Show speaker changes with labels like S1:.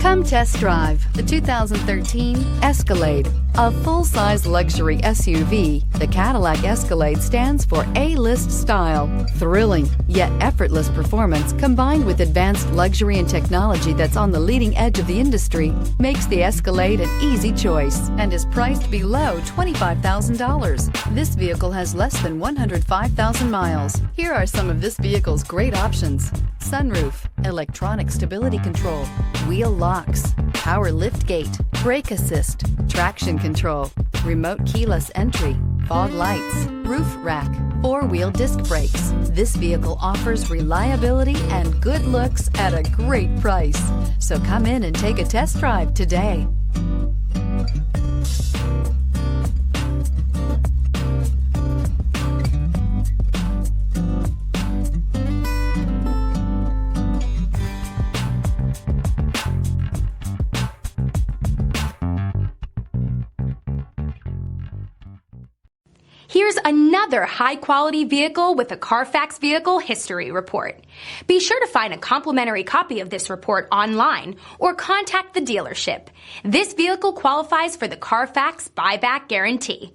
S1: Come test drive the 2013 Escalade. A full-size luxury SUV, the Cadillac Escalade stands for A-list style. Thrilling, yet effortless performance combined with advanced luxury and technology that's on the leading edge of the industry makes the Escalade an easy choice and is priced below $25,000. This vehicle has less than 105,000 miles. Here are some of this vehicle's great options: sunroof, electronic stability control, wheel locks, power liftgate, brake assist, traction control, remote keyless entry, fog lights, roof rack, four-wheel disc brakes. This vehicle offers reliability and good looks at a great price. So come in and take a test drive today.
S2: Here's another high-quality vehicle with a Carfax Vehicle History Report. Be sure to find a complimentary copy of this report online or contact the dealership. This vehicle qualifies for the Carfax Buyback Guarantee.